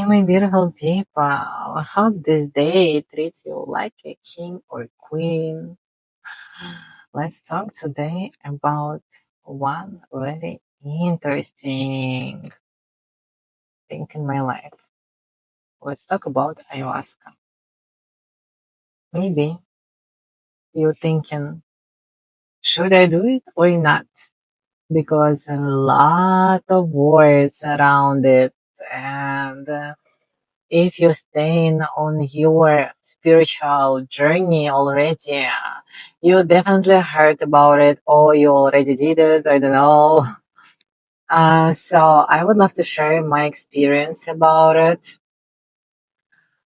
my beautiful people. I hope this day treats you like a king or queen. Let's talk today about one very interesting thing in my life. Let's talk about ayahuasca. Maybe you're thinking, should I do it or not? Because a lot of words around it, and if you're staying on your spiritual journey already, you definitely heard about it or you already did it. I don't know. So I would love to share my experience about it.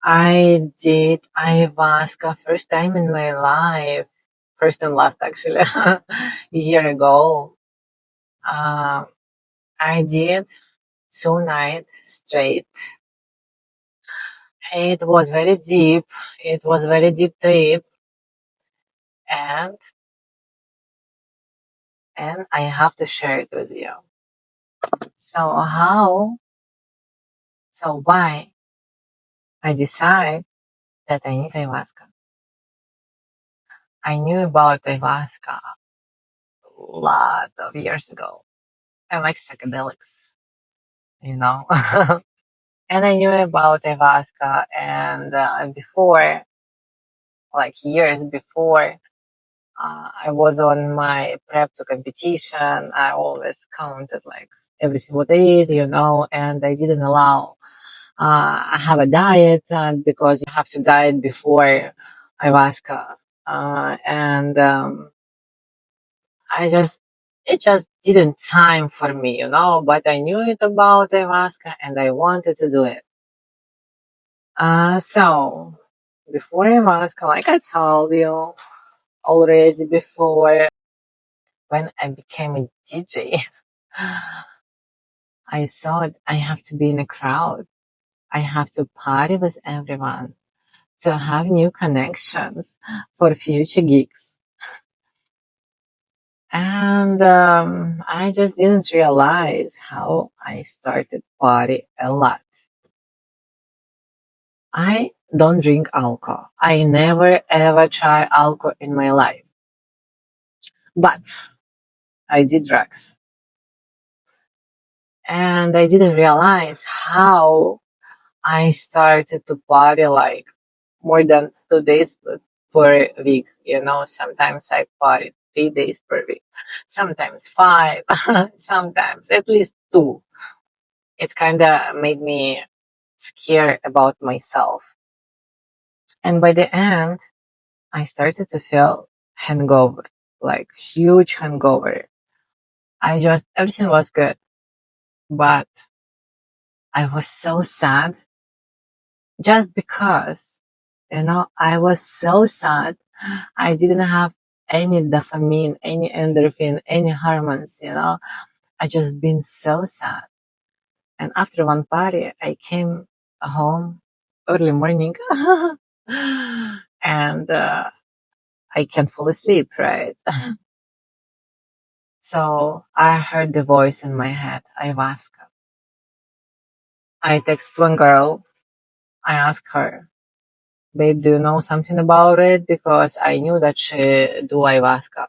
I did ayahuasca first time in my life, first and last actually, a year ago. Uh, I did 2 nights straight. It was very deep. It was very deep trip, and I have to share it with you. So why I decide that I need ayahuasca? I knew about ayahuasca a lot of years ago. I like psychedelics, you know. And I knew about ayahuasca, and before, like years before, I was on my prep to competition. I always counted like everything what I eat, and I didn't allow I have a diet because you have to diet before ayahuasca. And it just didn't time for me, but I knew it about ayahuasca and I wanted to do it. So before ayahuasca, like I told you already before, when I became a DJ, I thought I have to be in a crowd. I have to party with everyone to have new connections for future gigs. And I just didn't realize how I started party a lot. I don't drink alcohol. I never ever try alcohol in my life. But I did drugs. And I didn't realize how I started to party like more than 2 days per week. Sometimes I party 3 days per week, sometimes five, sometimes at least two. It kind of made me scared about myself. And by the end, I started to feel hangover, like huge hangover. Everything was good, but I was so sad just because, I was so sad. I didn't have any dopamine, any endorphin, any hormones, I just been so sad. And after one party, I came home early morning and I can't fall asleep, right? So I heard the voice in my head, ayahuasca. I text one girl. I asked her, babe, do you know something about it? Because I knew that she do ayahuasca.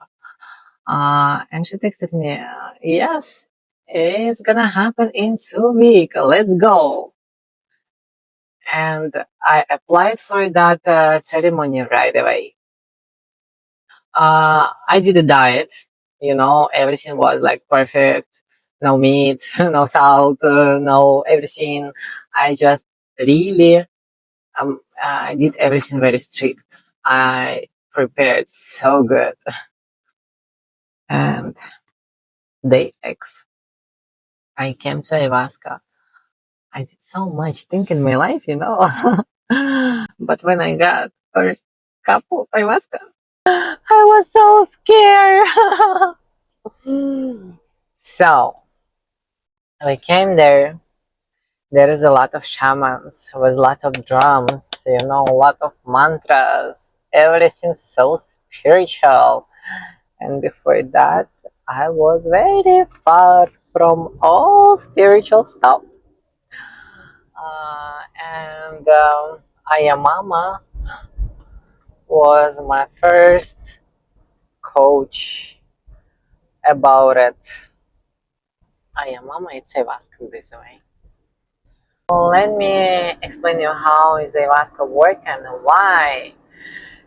And she texted me, yes, it's gonna happen in 2 weeks. Let's go. And I applied for that ceremony right away. I did a diet, everything was like perfect. No meat, no salt, no everything. I just really, I did everything very strict. I prepared so good. And day X, I came to ayahuasca. I did so much thing in my life, But when I got first couple of ayahuasca, I was so scared. So we came there. There is a lot of shamans, there was a lot of drums, a lot of mantras. Everything so spiritual. And before that, I was very far from all spiritual stuff. And Ayamama was my first coach about it. Ayamama, it's Ayahuasca, by the way. Let me explain you how is Ayahuasca work and why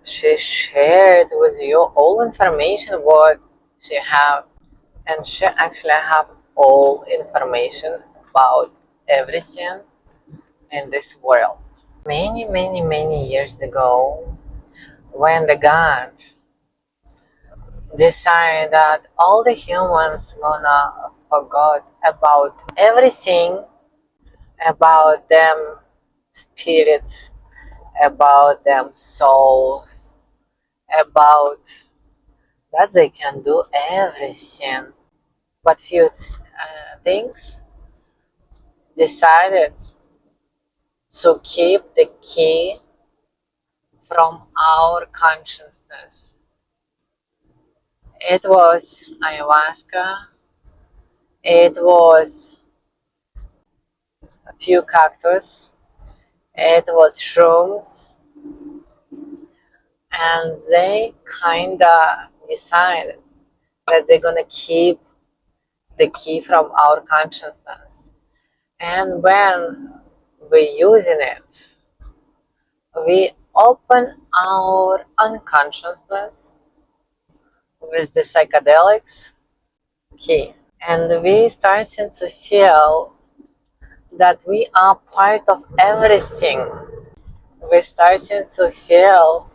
she shared with you all information what she have, and she actually have all information about everything in this world. Many years ago, when the God decided that all the humans gonna forget about everything about them spirit, about them souls, about that they can do everything, but few things decided to keep the key from our consciousness. It was ayahuasca, it was a few cactus, it was shrooms, and they kinda decided that they're gonna keep the key from our consciousness. And when we're using it, we open our unconsciousness with the psychedelics key. And we starting to feel that we are part of everything. We're starting to feel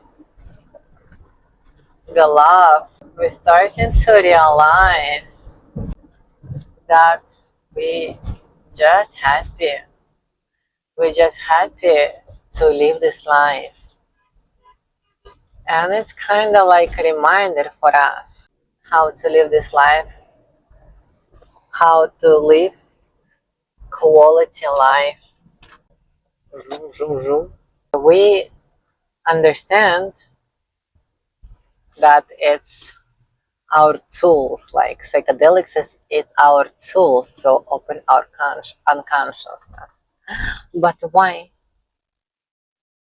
the love. We're starting to realize that we just happy. We're just happy to live this life. And it's kind of like a reminder for us how to live this life, how to live quality life. Zoom, zoom, zoom. We understand that it's our tools, like psychedelics is it's our tools to open our unconsciousness. But why?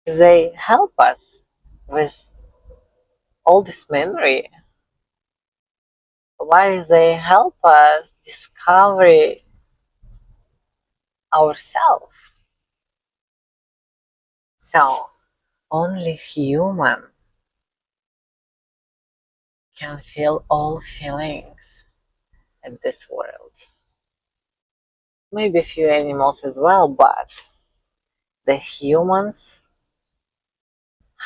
They help us with all this memory. Why they help us discover ourselves. So only human can feel all feelings in this world. Maybe a few animals as well, but the humans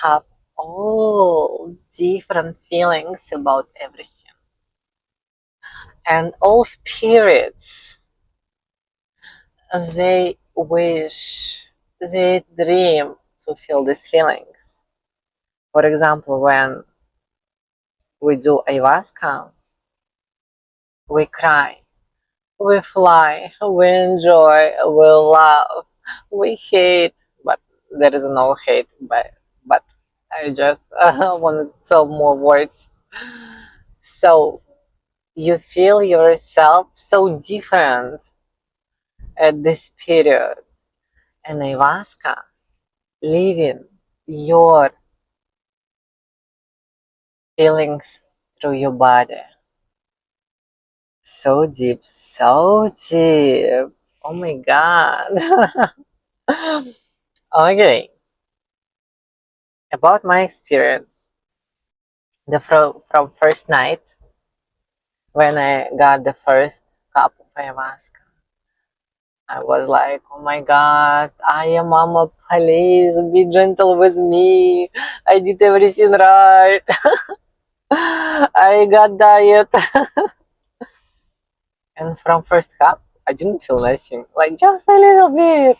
have all different feelings about everything. And all spirits, they wish, they dream to feel these feelings. For example, when we do ayahuasca, we cry, we fly, we enjoy, we love, we hate, but there is no hate, but I just want to tell more words. So you feel yourself so different at this period, and ayahuasca living your feelings through your body. So deep, so deep. Oh my god. Okay, about my experience. From first night when I got the first cup of ayahuasca, I was like, oh my god, I am mama, please be gentle with me. I did everything right. I got diet. And from first cup, I didn't feel nothing, like just a little bit.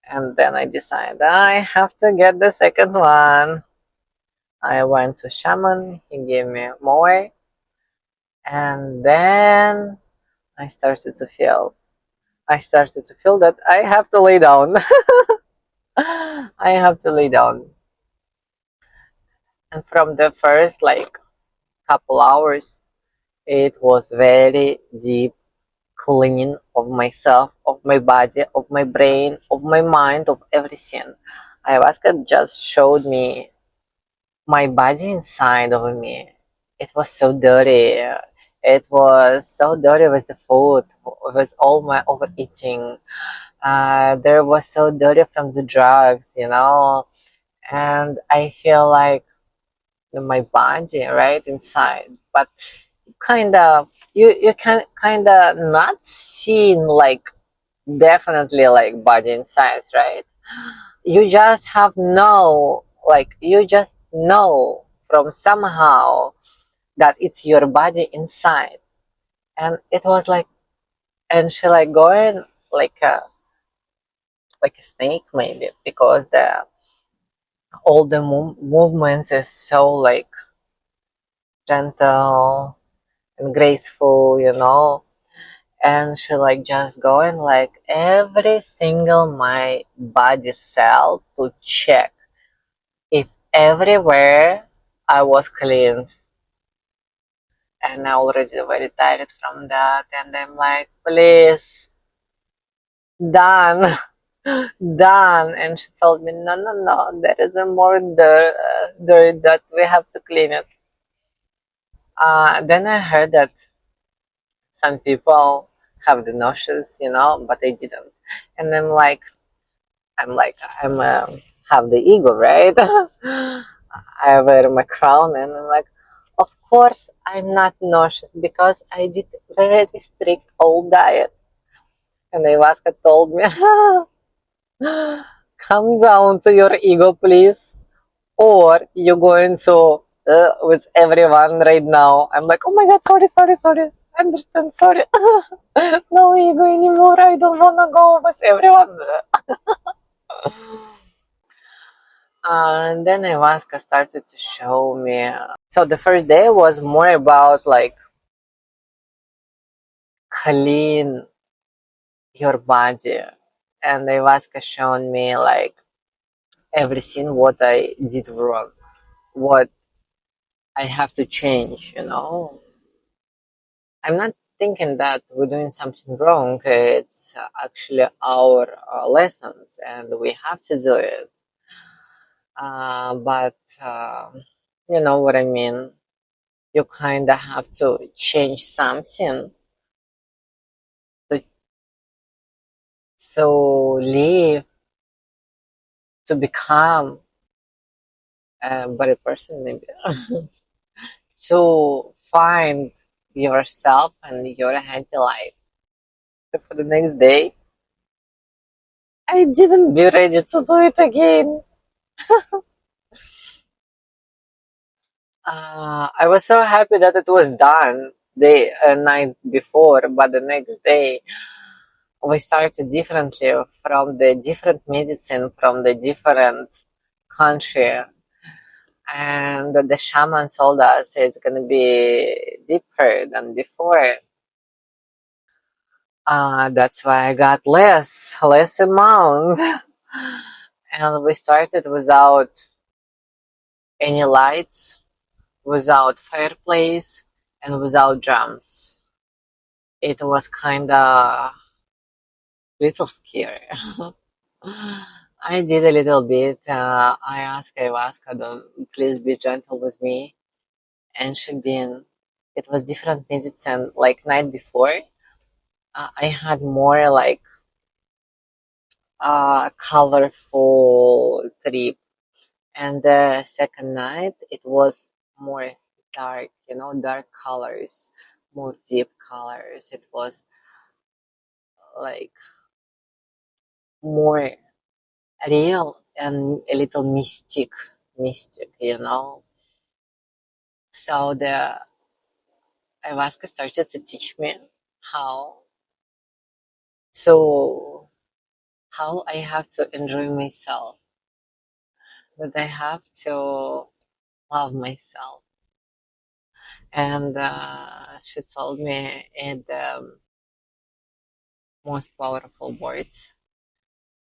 And then I decided I have to get the second one. I went to shaman, he gave me more, and then I started to feel that I have to lay down. I have to lay down. And from the first like couple hours, it was very deep, clean of myself, of my body, of my brain, of my mind, of everything. Ayahuasca just showed me my body inside of me. It was so dirty. It was so dirty with the food, with all my overeating. There was so dirty from the drugs, and I feel like my body right inside, but kind of you can kind of not seen like definitely like body inside, right? You just have no like you just know from somehow that it's your body inside, and it was like, and she like going like a snake maybe, because the all the movements is so like gentle and graceful, and she like just going like every single my body cell to check if everywhere I was clean. And I already very tired from that, and I'm like, please, done. Done. And she told me, no, no, no, there is a more dirt that we have to clean it. Then I heard that some people have the nauseous, but I didn't. And I'm have the ego, right? I wear my crown, and I'm like, of course I'm not nauseous because I did very strict old diet. And Ayahuasca told me, calm down to your ego, please, or you're going to with everyone right now. I'm like, oh my god, sorry, sorry, sorry. I understand, sorry. No ego anymore. I don't wanna go with everyone. And then Ayahuasca started to show me. So the first day was more about like clean your body, and Ayahuasca showed me like everything what I did wrong, what I have to change. I'm not thinking that we're doing something wrong. It's actually our lessons, and we have to do it. But you know what I mean. You kind of have to change something to live, to become a better person, maybe. To find yourself and your happy life. So for the next day, I didn't be ready to do it again. I was so happy that it was done the night before, but the next day we started differently from the different medicine from the different country, and the shaman told us it's gonna be deeper than before. That's why I got less amount, and we started without any lights, without fireplace, and without drums. It was kinda little scary. I did a little bit. I asked Ayahuasca, please be gentle with me, and she did. It was different medicine. Like night before, I had more like colorful trip, and the second night it was more dark. Dark colors, more deep colors. It was like more real and a little mystic. So the Ayahuasca started to teach me how so how I have to enjoy myself, that I have to love myself. And she told me in the most powerful words,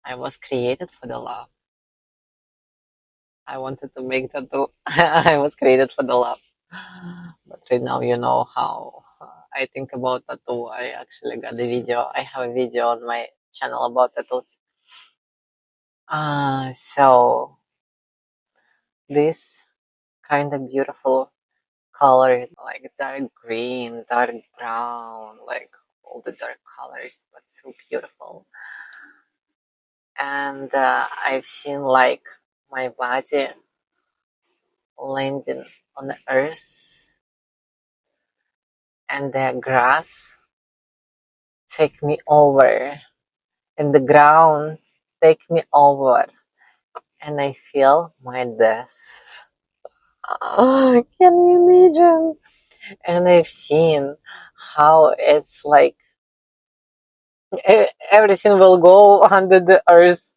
I was created for the love. I wanted to make that I was created for the love. But right now you know how. I think about tattoo. I actually got a video. I have a video on my channel about tattoos. So this kind of beautiful color, like dark green, dark brown, like all the dark colors, but so beautiful. And I've seen like my body landing on the earth, and the grass take me over, and the ground take me over, and I feel my death. Oh, can you imagine? And I've seen how it's like everything will go under the earth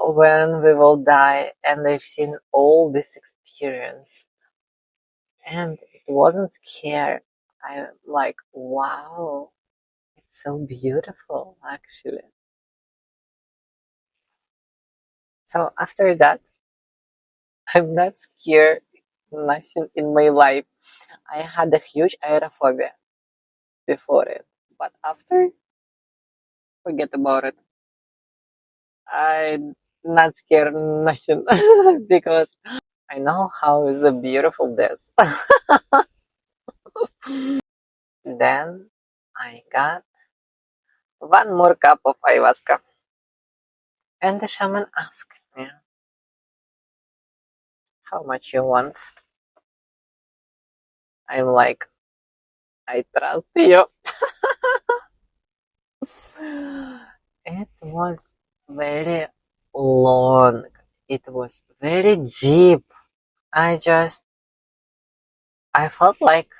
when we will die, and I've seen all this experience, and it wasn't scary. I'm like, wow, it's so beautiful, actually. So after that, I'm not scared, nothing in my life. I had a huge aerophobia before it, but after, forget about it. I'm not scared nothing because I know how is a beautiful this. Then I got one more cup of ayahuasca, and the shaman asked me, "How much you want?" I'm like, "I trust you." It was very long. It was very deep. I felt like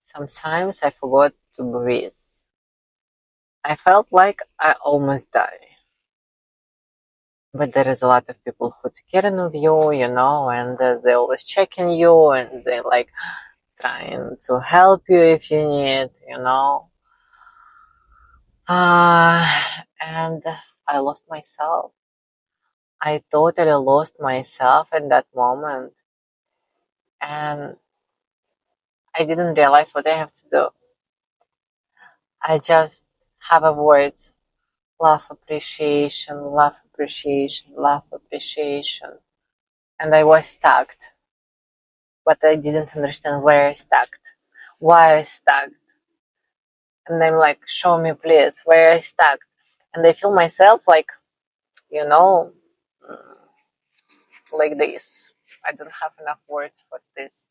sometimes I forgot to breathe. I felt like I almost died. But there is a lot of people who take care of you, and they always checking you, and they like trying to help you if you need. Uh, and I lost myself. I totally lost myself in that moment, and I didn't realize what I have to do. I just have a words, love appreciation, love appreciation, love appreciation. And I was stuck, but I didn't understand where I stuck, why I stuck. And I'm like, show me please where I stuck. And I feel myself like, you know, mm, like this. I don't have enough words for this,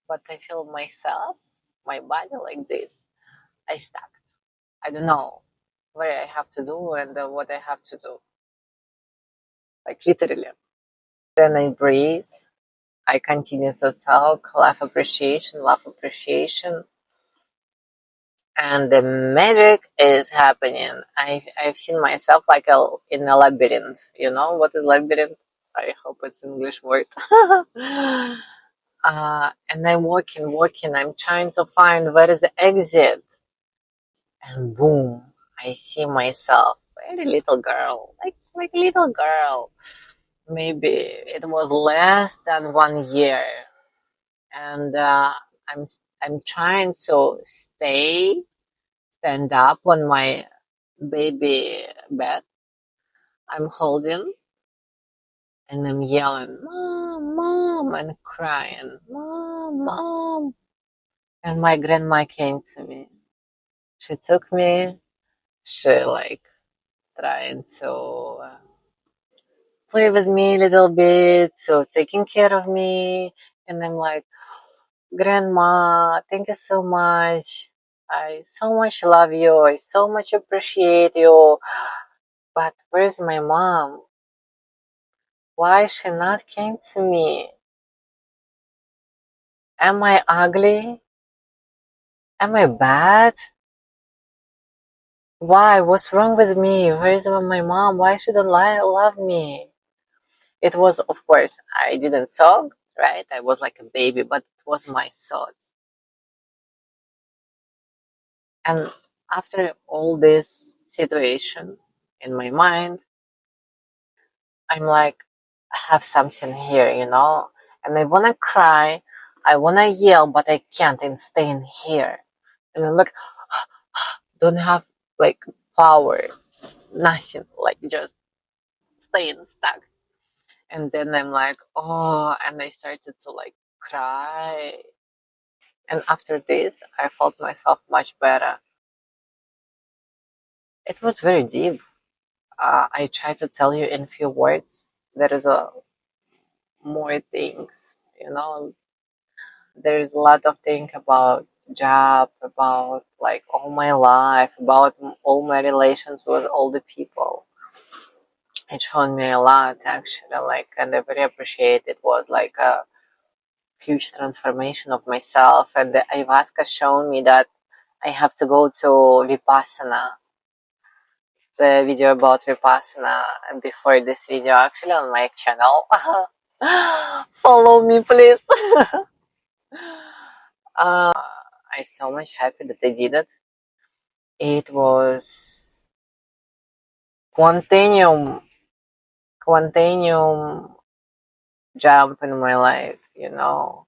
but I feel myself, my body like this. I stuck. I don't know where I have to do and what I have to do. Like literally. Then I breathe. I continue to talk, love appreciation, and the magic is happening. I've seen myself like in a labyrinth. You know what is labyrinth? I hope it's English word. And I'm walking. I'm trying to find where is the exit, and boom, I see myself, very little girl, like little girl. Maybe it was less than 1 year, and I'm I'm trying to stand up on my baby bed. I'm holding and I'm yelling, "Mom, mom," and crying, "Mom, mom." And my grandma came to me. She took me. She like trying to play with me a little bit, so taking care of me. And I'm like, "Grandma, thank you so much. I so much love you. I so much appreciate you. But where's my mom? Why she not came to me? Am I ugly? Am I bad? Why? What's wrong with me? Where is my mom? Why she don't love me?" It was, of course, I didn't talk, right? I was like a baby, but it was my thoughts. And after all this situation in my mind, I'm like, I have something here. And I wanna cry, I wanna yell, but I can't. I'm staying here. and I'm like, don't have like power, nothing, like just staying stuck. And then I'm like, oh, and I started to like cry. And after this, I felt myself much better. It was very deep. I try to tell you in few words. There is a more things, you know. There is a lot of things about job, about like all my life, about all my relations with all the people. It showed me a lot actually, like, and I very appreciate it. Was like a huge transformation of myself, and the ayahuasca showed me that I have to go to Vipassana, the video about Vipassana before this video actually on my channel. Follow me, please. I'm so much happy that I did it. It was quantum jump in my life, you know.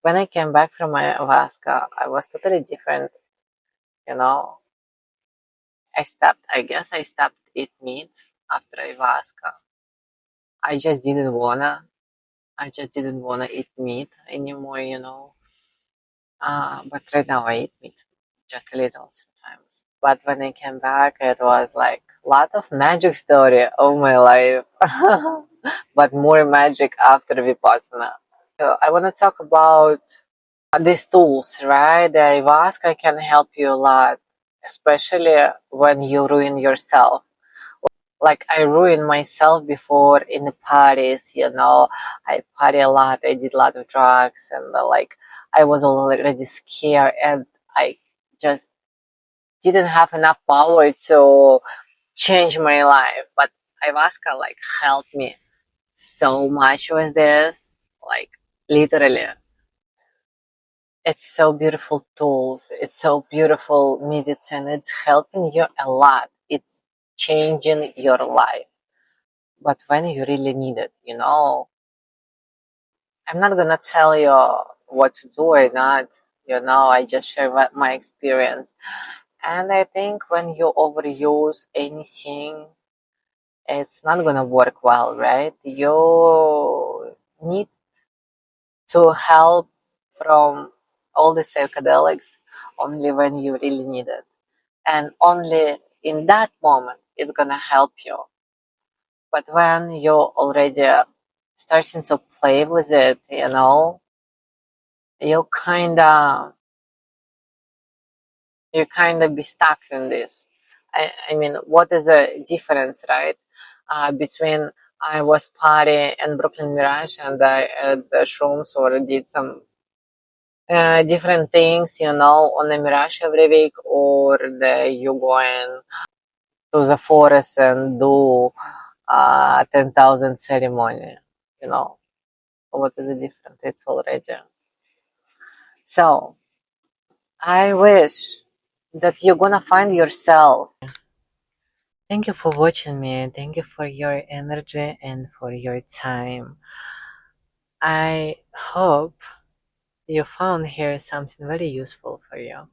When I came back from my Ayahuasca, I was totally different, you know. I stopped eat meat after Ayahuasca. I just didn't wanna eat meat anymore, you know. But right now I eat meat, just a little sometimes. But when I came back, it was like a lot of magic story of my life, but more magic after Vipassana. So I want to talk about these tools, right? The ayahuasca can help you a lot, especially when you ruin yourself. Like I ruined myself before in the parties, you know. I party a lot, I did a lot of drugs, and like I was already scared, and I just didn't have enough power to change my life. But ayahuasca like helped me so much with this, like literally. It's so beautiful tools. It's so beautiful medicine. It's helping you a lot. It's changing your life. But when you really need it, you know, I'm not gonna tell you what to do or not. You know, I just share my experience. And I think when you overuse anything, it's not gonna work well, right? You need to help from all the psychedelics only when you really need it. And only in that moment it's gonna help you. But when you're already starting to play with it, you know, you kind of be stuck in this. I mean, what is the difference, right? Between I was party in Brooklyn Mirage and I had the shrooms or did some different things, you know, on the Mirage every week, or you going to the forest and do 10,000 ceremony, you know. What is the difference? It's already. So I wish that you're gonna find yourself. Thank you for watching me. Thank you for your energy and for your time. I hope you found here something very useful for you.